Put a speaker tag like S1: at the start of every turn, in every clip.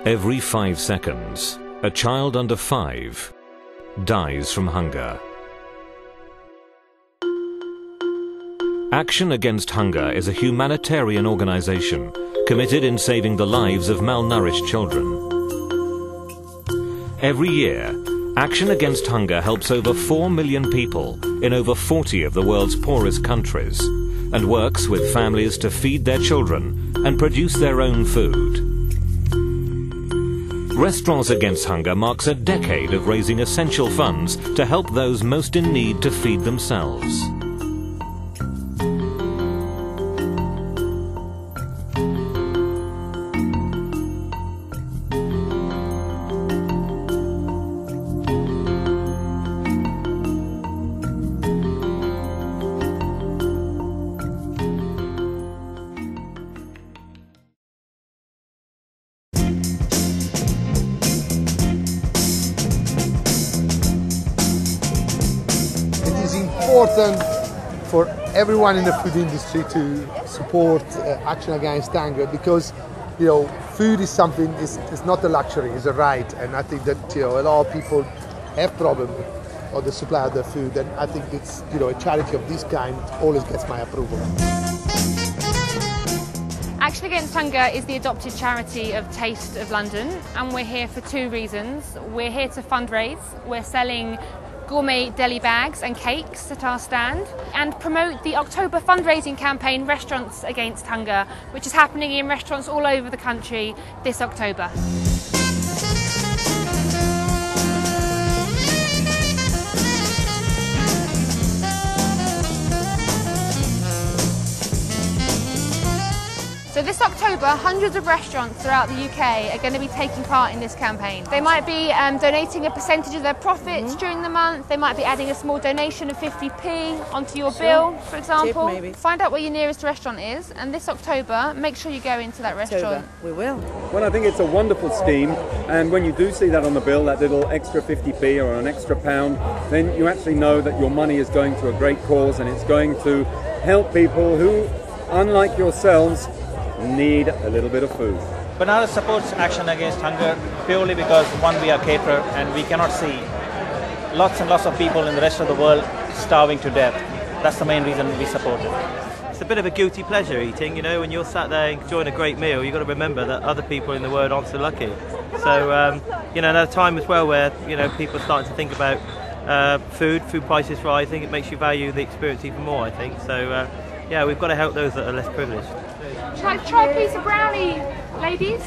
S1: Every 5 seconds, a child under 5 dies from hunger. Action Against Hunger is a humanitarian organization committed in saving the lives of malnourished children. Every year, Action Against Hunger helps over 4 million people in over 40 of the world's poorest countries and works with families to feed their children and produce their own food. Restaurants Against Hunger marks a decade of raising essential funds to help those most in need to feed themselves.
S2: Important for everyone in the food industry to support Action Against Hunger, because food is something, it's not a luxury, it's a right, and I think that a lot of people have problems on the supply of their food, and I think it's a charity of this kind always gets my approval.
S3: Action Against Hunger is the adopted charity of Taste of London, and we're here for 2 reasons. We're here to fundraise, we're selling gourmet deli bags and cakes at our stand, and promote the October fundraising campaign Restaurants Against Hunger, which is happening in restaurants all over the country this October. So this October, hundreds of restaurants throughout the UK are going to be taking part in this campaign. They might be donating a percentage of their profits during the month. They might be adding a small donation of 50p onto your bill, for example.
S4: Tip, maybe.
S3: Find out where your nearest restaurant is, and this October, make sure you go into that restaurant.
S4: We will.
S5: Well, I think it's a wonderful scheme, and when you do see that on the bill, that little extra 50p or an extra £1, then you actually know that your money is going to a great cause, and it's going to help people who, unlike yourselves, need a little bit of food.
S6: Banana supports Action Against Hunger purely because, one, we are caterer and we cannot see lots and lots of people in the rest of the world starving to death. That's the main reason we support it.
S7: It's a bit of a guilty pleasure eating, when you're sat there enjoying a great meal, you've got to remember that other people in the world aren't so lucky. So, at a time as well where, people are starting to think about food prices rising, it makes you value the experience even more, I think. So, we've got to help those that are less privileged.
S3: Try a piece of brownie, ladies.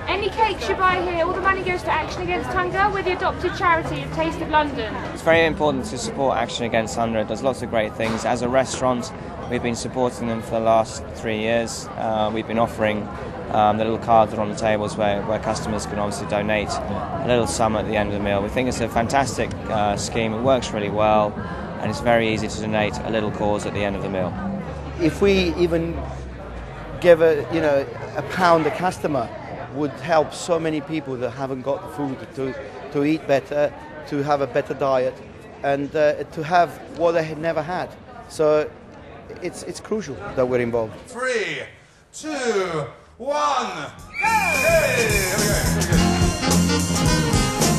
S3: Any cakes you buy here, all the money goes to Action Against Hunger. We're the adopted charity of Taste of London.
S8: It's very important to support Action Against Hunger. It does lots of great things. As a restaurant, we've been supporting them for the last 3 years. We've been offering the little cards that are on the tables where customers can obviously donate a little sum at the end of the meal. We think it's a fantastic scheme. It works really well, and it's very easy to donate a little cause at the end of the meal.
S9: If we even give a £1 a customer, would help so many people that haven't got the food to eat better, to have a better diet, and to have what they had never had. So it's crucial that we're involved.
S10: 3, 2, 1, go! Hey! Here we go.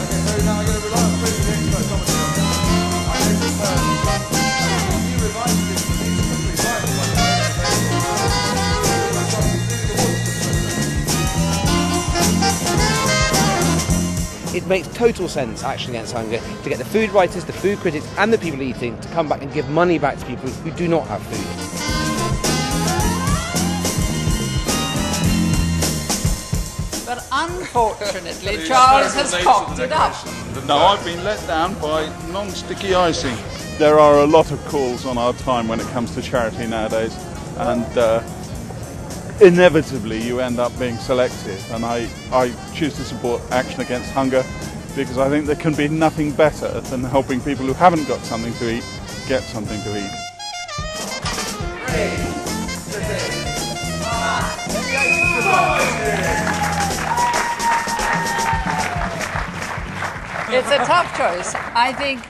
S10: Okay, so now I'm going to rely on the expert Thomas. I noticed you revised this.
S11: It makes total sense, Action Against Hunger, to get the food writers, the food critics and the people eating to come back and give money back to people who do not have food.
S4: But unfortunately, Charles has cocked it up.
S12: No, I've been let down by non-sticky icing. There are a lot of calls on our time when it comes to charity nowadays, and inevitably you end up being selected, and I choose to support Action Against Hunger because I think there can be nothing better than helping people who haven't got something to eat get something to eat.
S4: It's a tough choice. I think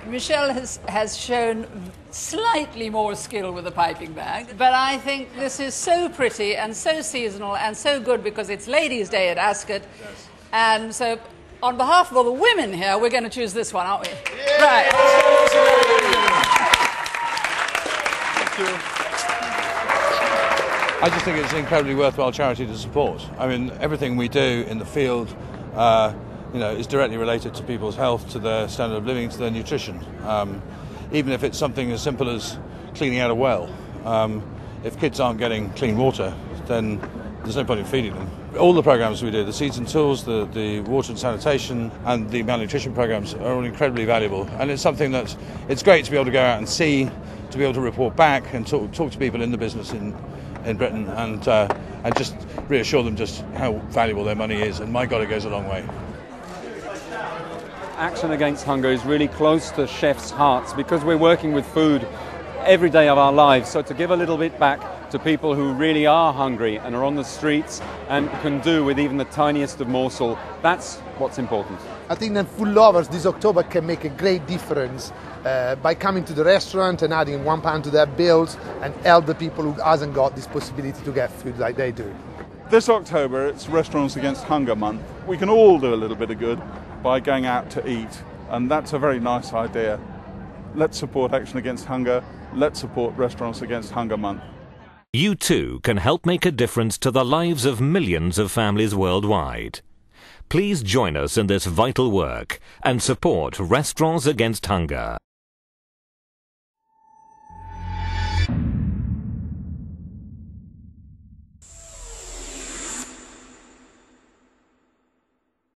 S4: Michelle has shown slightly more skill with the piping bag, but I think this is so pretty and so seasonal and so good because it's Ladies' Day at Ascot. Yes. And so, on behalf of all the women here, we're going to choose this one, aren't we? Yeah. Right.
S13: Thank you. I just think it's an incredibly worthwhile charity to support. I mean, everything we do in the field is directly related to people's health, to their standard of living, to their nutrition. Even if it's something as simple as cleaning out a well. If kids aren't getting clean water, then there's no point in feeding them. All the programs we do, the seeds and tools, the water and sanitation, and the malnutrition programs are all incredibly valuable. And it's something that it's great to be able to go out and see, to be able to report back and talk to people in the business in Britain and just reassure them just how valuable their money is. And my God, it goes a long way.
S5: Action Against Hunger is really close to chefs' hearts because we're working with food every day of our lives. So to give a little bit back to people who really are hungry and are on the streets and can do with even the tiniest of morsel, that's what's important.
S2: I think that food lovers this October can make a great difference by coming to the restaurant and adding £1 to their bills and help the people who hasn't got this possibility to get food like they do.
S12: This October it's Restaurants Against Hunger Month. We can all do a little bit of good by going out to eat, and that's a very nice idea. Let's support Action Against Hunger. Let's support Restaurants Against Hunger Month.
S1: You too can help make a difference to the lives of millions of families worldwide. Please join us in this vital work and support Restaurants Against Hunger.